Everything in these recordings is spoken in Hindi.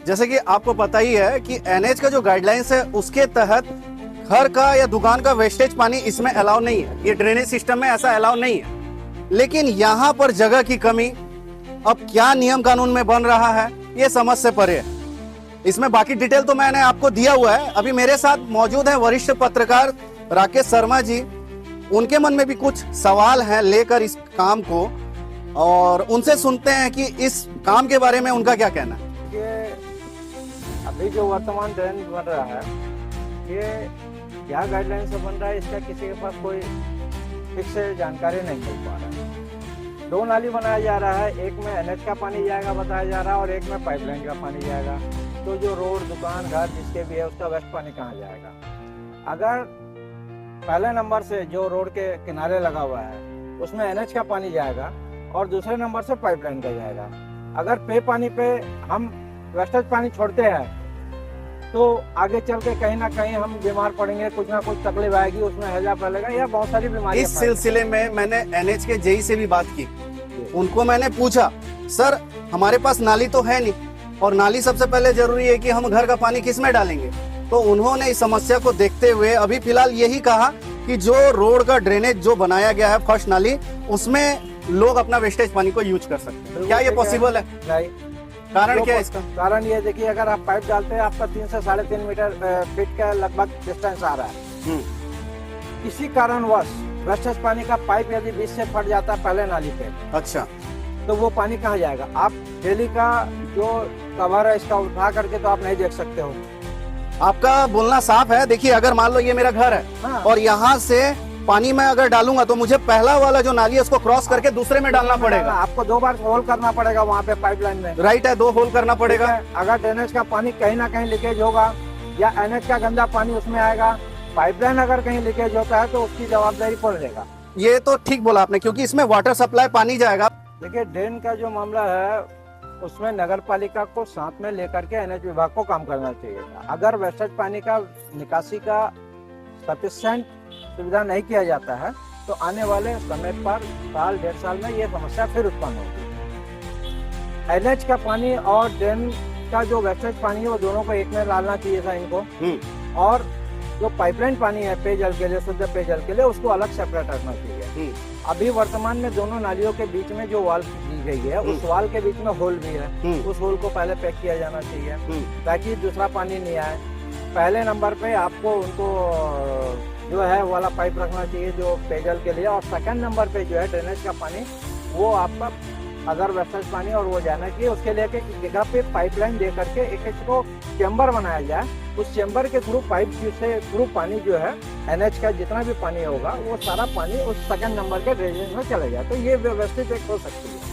जैसे कि आपको पता ही है कि एनएच का जो गाइडलाइंस है उसके तहत घर का या दुकान का वेस्टेज पानी इसमें अलाउ नहीं है, ये ड्रेनेज सिस्टम में ऐसा अलाउ नहीं है। लेकिन यहाँ पर जगह की कमी, अब क्या नियम कानून में बन रहा है ये समझ से परे है। इसमें बाकी डिटेल तो मैंने आपको दिया हुआ है। अभी मेरे साथ मौजूद है वरिष्ठ पत्रकार राकेश शर्मा जी, उनके मन में भी कुछ सवाल हैं लेकर इस काम को, और उनसे सुनते हैं कि इस काम के बारे में उनका क्या कहना है। ये अभी जो वर्तमान ड्रेन बन रहा है ये क्या गाइडलाइन से बन रहा है, इसका किसी के पास कोई फिक्स जानकारी नहीं मिल पा रहा है। दो नाली बनाया जा रहा है, एक में एनएच का पानी जाएगा बताया जा रहा है और एक में पाइपलाइन का पानी जाएगा। तो जो रोड, दुकान, घर जिसके भी है उसका वेस्ट पानी कहाँ जाएगा? अगर पहले नंबर से जो रोड के किनारे लगा हुआ है उसमें एनएच का पानी जाएगा और दूसरे नंबर से पाइपलाइन का जाएगा। अगर पे पानी पे हम वेस्टेज पानी छोड़ते हैं तो आगे चल के कहीं ना कहीं हम बीमार पड़ेंगे, कुछ ना कुछ तकलीफ आएगी, उसमें हैजा फैलेगा या बहुत सारी बीमारियां। इस सिलसिले में मैंने एनएच के जेई से भी बात की। उनको मैंने पूछा, सर हमारे पास नाली तो है नहीं, और नाली सबसे पहले जरूरी है कि हम घर का पानी किस में डालेंगे। तो उन्होंने इस समस्या को देखते हुए अभी फिलहाल यही कहा कि जो रोड का ड्रेनेज जो बनाया गया है फर्स्ट नाली, उसमें लोग अपना वेस्टेज पानी को यूज कर सकते हैं। क्या ये पॉसिबल है? नहीं। कारण क्या है इसका? कारण ये देखिए, अगर आप पाइप डालते हैं आपका 3 से 3.5 मीटर फीट का लगभग डिस्टेंस आ रहा है। किसी कारणवश वेस्टेज पानी का पाइप यदि बीच से फट जाता है पहले नाली पे, अच्छा, तो वो पानी कहाँ जाएगा? आप डेली का जो कवर है इसका उठा करके तो आप नहीं देख सकते हो। आपका बोलना साफ है। देखिए, अगर मान लो ये मेरा घर है, हाँ। और यहाँ से पानी मैं अगर डालूंगा तो मुझे पहला वाला जो नाली है उसको क्रॉस करके दूसरे में डालना पड़ेगा। आपको 2 बार होल करना पड़ेगा वहाँ पे पाइपलाइन में। राइट है, 2 होल करना पड़ेगा। अगर ड्रेनेज का पानी कहीं ना कहीं लीकेज होगा या एनएच का गंदा पानी उसमें आएगा, पाइपलाइन अगर कहीं लीकेज होता है तो उसकी जवाबदारी कौन लेगा? ये तो ठीक बोला आपने, क्योंकि इसमें वाटर सप्लाई पानी जाएगा। देखिए, ड्रेन का जो मामला है उसमें नगर पालिका को साथ में लेकर के एनएच विभाग को काम करना चाहिए था। अगर वेस्टेज पानी का निकासी का सफिशिएंट सुविधा नहीं किया जाता है तो आने वाले समय पर साल 1.5 साल में ये समस्या फिर उत्पन्न होगी। एनएच का पानी और ड्रेन का जो वेस्टेज पानी है वो दोनों को एक में डालना चाहिए था इनको, और जो पाइपलाइन पानी है पेयजल के लिए, शुद्ध पेयजल के लिए, उसको अलग सेपरेट रखना चाहिए। अभी वर्तमान में दोनों नालियों के बीच में जो वाल दी गई है उस वाल के बीच में होल भी है, उस होल को पहले पैक किया जाना चाहिए ताकि दूसरा पानी नहीं आए। पहले नंबर पे आपको उनको जो है वाला पाइप रखना चाहिए जो पेयजल के लिए, और सेकंड नंबर पे जो है ड्रेनेज का पानी वो आपका अगर वेस्टेज पानी और वो जाना चाहिए। उसके लिए एक जगह पे पाइपलाइन दे करके एक को चैम्बर बनाया जाए, उस चैम्बर के थ्रू पाइप से थ्रू पानी जो है एनएच का जितना भी पानी होगा वो सारा पानी उस सेकंड नंबर के ड्रेनेज में चले जाए, तो ये व्यवस्थित एक हो सकती है।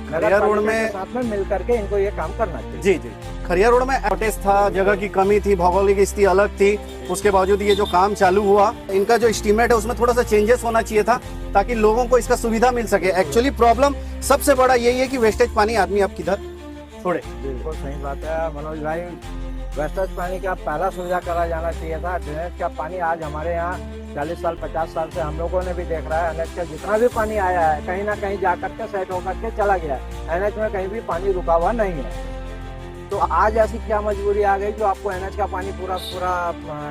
खरिया रोड में साथ में मिल करके इनको ये काम करना चाहिए। जी जी, खरिया रोड में शॉर्टेज था, जगह की कमी थी, भौगोलिक स्थिति अलग थी, उसके बावजूद ये जो काम चालू हुआ, इनका जो एस्टीमेट है उसमें थोड़ा सा चेंजेस होना चाहिए था ताकि लोगों को इसका सुविधा मिल सके। एक्चुअली प्रॉब्लम सबसे बड़ा यही है कि वेस्टेज पानी आदमी अब किधर छोड़े। बिल्कुल सही बात है मनोज भाई, वेस्टेज पानी का पहला सुविधा करा जाना चाहिए था। ड्रेनेज का पानी आज हमारे यहाँ 40 साल 50 साल से हम लोगों ने भी देख रहा है, एनएच का जितना भी पानी आया है कहीं ना कहीं जा करके सेट होकर के चला गया है, एनएच में कहीं भी पानी रुका हुआ नहीं है। तो आज ऐसी क्या मजबूरी आ गई जो आपको एनएच का पानी पूरा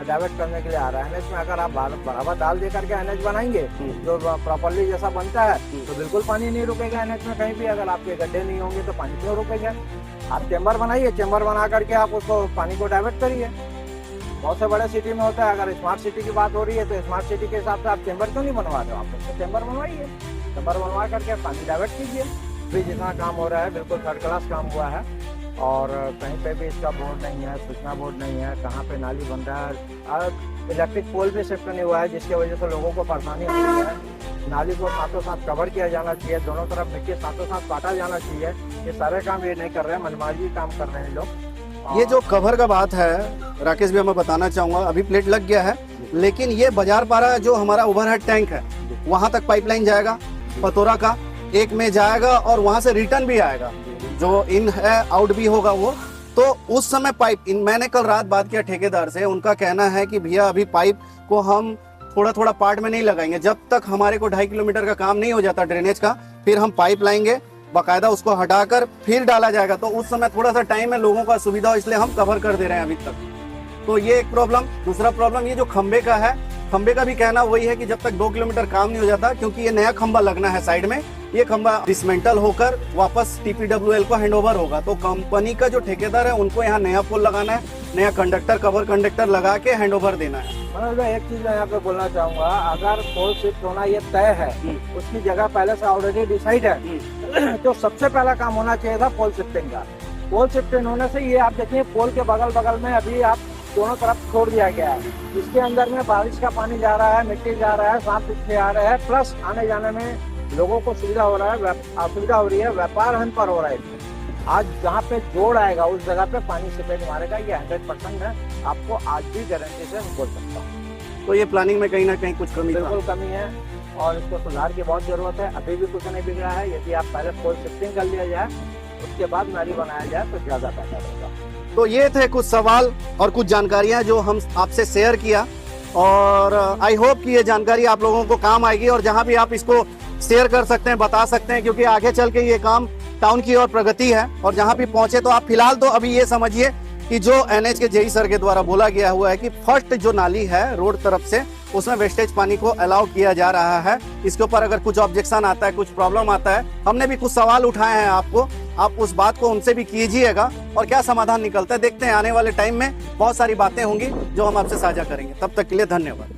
डाइवर्ट करने के लिए आ रहा है? एनएच में अगर आप बराबर डाल दे करके एनएच बनाएंगे जो प्रॉपर्ली जैसा बनता है तो बिल्कुल पानी नहीं रुकेगा एनएच में कहीं भी। अगर आपके गड्ढे नहीं होंगे तो पानी क्यों रुकेगा? आप चैम्बर बनाइए, चैम्बर बना करके आप उसको पानी को डाइवर्ट करिए। बहुत से बड़े सिटी में होता है, अगर स्मार्ट सिटी की बात हो रही है तो स्मार्ट सिटी के हिसाब से आप चैम्बर क्यों नहीं बनवा रहे हो? आप उसको चैम्बर बनवाइए, चैम्बर बनवा करके पानी डाइवर्ट कीजिए। भी जितना काम हो रहा है बिल्कुल थर्ड क्लास काम हुआ है, और कहीं पे भी इसका बोर्ड नहीं है, सूचना बोर्ड नहीं है, कहाँ पे नाली बन रहा है, और इलेक्ट्रिक पोल भी शिफ्ट नहीं हुआ है जिसकी वजह से लोगों को परेशानी हो रही है। नाली को साथों साथ कवर किया जाना चाहिए, दोनों तरफ मिट्टी साथों साथ काटा जाना चाहिए। ये सारे काम ये नहीं कर रहे हैं, मनमाजी काम कर रहे हैं लोग। ये जो कवर का बात है राकेश भी मैं बताना चाहूंगा, अभी प्लेट लग गया है, लेकिन ये बाजार पारा जो हमारा ओवरहेड टैंक है वहां तक पाइपलाइन जाएगा, पतोरा का एक में जाएगा और वहां से रिटर्न भी आएगा, जो इन है आउट भी होगा वो। तो उस समय पाइप मैंने कल रात बात किया ठेकेदार से, उनका कहना है कि भैया अभी पाइप को हम थोड़ा थोड़ा पार्ट में नहीं लगाएंगे, जब तक हमारे को 2.5 किलोमीटर का काम नहीं हो जाता ड्रेनेज का, फिर हम पाइप लाएंगे, बाकायदा उसको हटाकर फिर डाला जाएगा, तो उस समय थोड़ा सा टाइम है, लोगों का सुविधा हो, इसलिए हम कवर कर दे रहे हैं अभी तक। तो ये एक प्रॉब्लम। दूसरा प्रॉब्लम ये जो खंबे का है, खंबे का भी कहना वही है कि जब तक 2 किलोमीटर काम नहीं हो जाता, क्योंकि ये नया खंबा लगना है साइड में, ये खंबा डिसमेंटल होकर वापस TPWL को हैंडओवर होगा। तो कंपनी का जो ठेकेदार है उनको यहाँ नया पोल लगाना है, नया कंडक्टर, कवर कंडक्टर लगा के हैंडओवर देना है। मनोज भाई, एक चीज मैं यहाँ पे बोलना चाहूंगा, अगर पोल शिफ्ट होना ये तय है, उसकी जगह पहले से ऑलरेडी डिसाइड है, तो सबसे पहला काम होना चाहिए था पोल शिफ्टिंग का। पोल शिफ्टिंग होने से ये आप देखिए, पोल के बगल बगल में अभी आप दोनों तरफ छोड़ दिया गया है, इसके अंदर में बारिश का पानी जा रहा है, मिट्टी जा रहा है, सांप बिच्छू आ रहे हैं, प्लस आने जाने में लोगों को सुविधा हो रहा है, असुविधा हो रही है, व्यापार हन पर हो रहा है। आज जहाँ पे जोड़ आएगा उस जगह पे पानी सीपेज मारेगा, ये 100% है, आपको आज भी गारंटी से बोल सकता हूँ। तो ये प्लानिंग में कहीं ना कहीं कुछ कमी बिल्कुल कमी है और इसको सुधार की बहुत जरूरत है। अभी भी कुछ नहीं बिगड़ा है, यदि आप पहले पोल शिफ्टिंग कर लिया जाए, उसके बाद नाली बनाया जाए तो ज्यादा बेहतर होगा। तो ये थे कुछ सवाल और कुछ जानकारियां जो हम आपसे शेयर किया, और आई होप कि ये जानकारी आप लोगों को काम आएगी, और जहां भी आप इसको शेयर कर सकते हैं, बता सकते हैं, क्योंकि आगे चल के ये काम टाउन की ओर प्रगति है। और जहां भी पहुंचे तो आप फिलहाल तो अभी ये समझिए कि जो NH के JE सर के द्वारा बोला गया हुआ है कि फर्स्ट जो नाली है रोड तरफ से, उसमें वेस्टेज पानी को अलाउ किया जा रहा है। इसके ऊपर अगर कुछ ऑब्जेक्शन आता है, कुछ प्रॉब्लम आता है, हमने भी कुछ सवाल उठाए हैं आपको, आप उस बात को उनसे भी कीजिएगा, और क्या समाधान निकलता है देखते हैं। आने वाले टाइम में बहुत सारी बातें होंगी जो हम आपसे साझा करेंगे। तब तक के लिए धन्यवाद।